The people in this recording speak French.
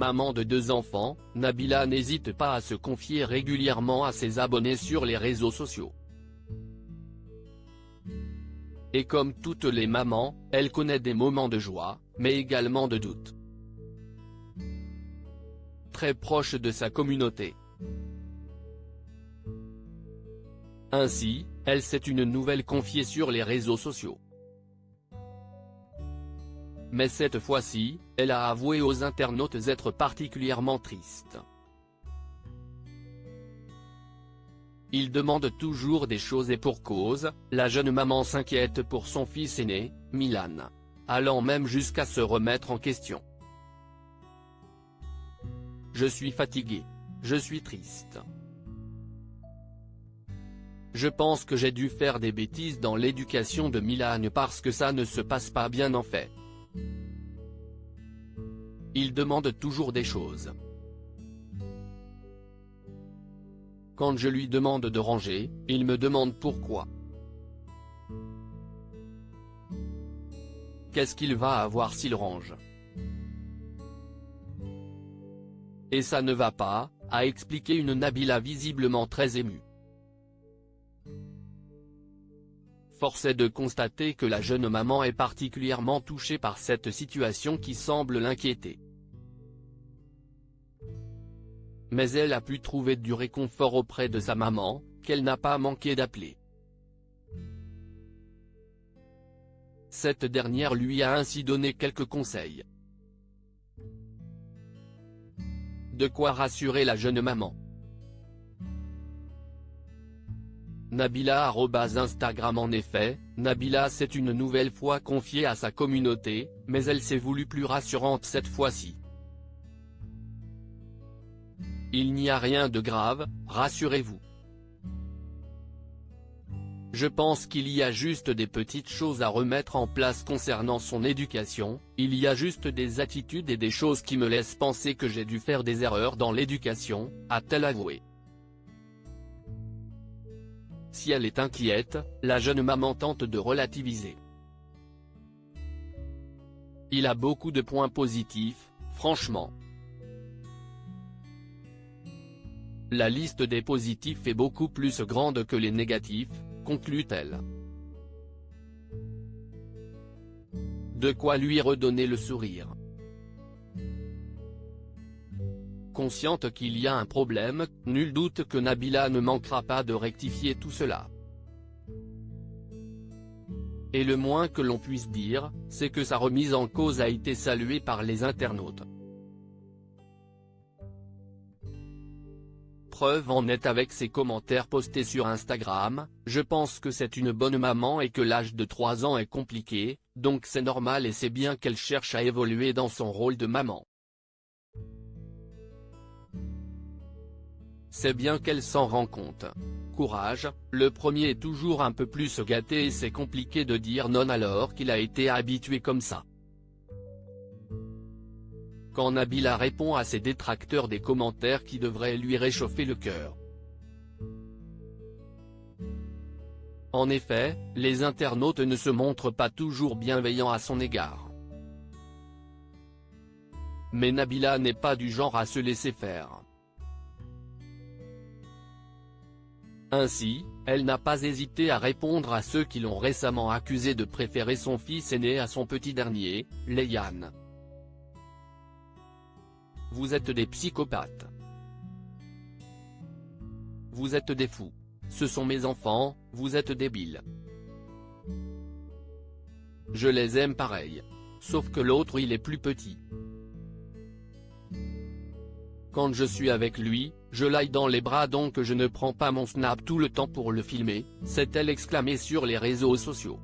Maman de 2 enfants, Nabila n'hésite pas à se confier régulièrement à ses abonnés sur les réseaux sociaux. Et comme toutes les mamans, elle connaît des moments de joie, mais également de doute. Très proche de sa communauté. Ainsi, elle s'est une nouvelle confiée sur les réseaux sociaux. Mais cette fois-ci, elle a avoué aux internautes être particulièrement triste. Il demande toujours des choses et pour cause, la jeune maman s'inquiète pour son fils aîné, Milan, allant même jusqu'à se remettre en question. Je suis fatiguée. Je suis triste. Je pense que j'ai dû faire des bêtises dans l'éducation de Milan parce que ça ne se passe pas bien en fait. Il demande toujours des choses. Quand je lui demande de ranger, il me demande pourquoi. Qu'est-ce qu'il va avoir s'il range? Et ça ne va pas, a expliqué une Nabila visiblement très émue. Force est de constater que la jeune maman est particulièrement touchée par cette situation qui semble l'inquiéter. Mais elle a pu trouver du réconfort auprès de sa maman, qu'elle n'a pas manqué d'appeler. Cette dernière lui a ainsi donné quelques conseils. De quoi rassurer la jeune maman. Nabila @Instagram. En effet, Nabila s'est une nouvelle fois confiée à sa communauté, mais elle s'est voulue plus rassurante cette fois-ci. Il n'y a rien de grave, rassurez-vous. Je pense qu'il y a juste des petites choses à remettre en place concernant son éducation, il y a juste des attitudes et des choses qui me laissent penser que j'ai dû faire des erreurs dans l'éducation, a-t-elle avoué. Si elle est inquiète, la jeune maman tente de relativiser. Il a beaucoup de points positifs, franchement. La liste des positifs est beaucoup plus grande que les négatifs, conclut-elle. De quoi lui redonner le sourire. Consciente qu'il y a un problème, nul doute que Nabila ne manquera pas de rectifier tout cela. Et le moins que l'on puisse dire, c'est que sa remise en cause a été saluée par les internautes. Preuve en est avec ses commentaires postés sur Instagram, je pense que c'est une bonne maman et que l'âge de 3 ans est compliqué, donc c'est normal et c'est bien qu'elle cherche à évoluer dans son rôle de maman. C'est bien qu'elle s'en rend compte. Courage, le premier est toujours un peu plus gâté et c'est compliqué de dire non alors qu'il a été habitué comme ça. Quand Nabila répond à ses détracteurs des commentaires qui devraient lui réchauffer le cœur. En effet, les internautes ne se montrent pas toujours bienveillants à son égard. Mais Nabila n'est pas du genre à se laisser faire. Ainsi, elle n'a pas hésité à répondre à ceux qui l'ont récemment accusé de préférer son fils aîné à son petit dernier, Leyan. Vous êtes des psychopathes. Vous êtes des fous. Ce sont mes enfants, vous êtes débiles. Je les aime pareil. Sauf que l'autre il est plus petit. Quand je suis avec lui, je l'aille dans les bras donc je ne prends pas mon snap tout le temps pour le filmer, s'est-elle exclamée sur les réseaux sociaux.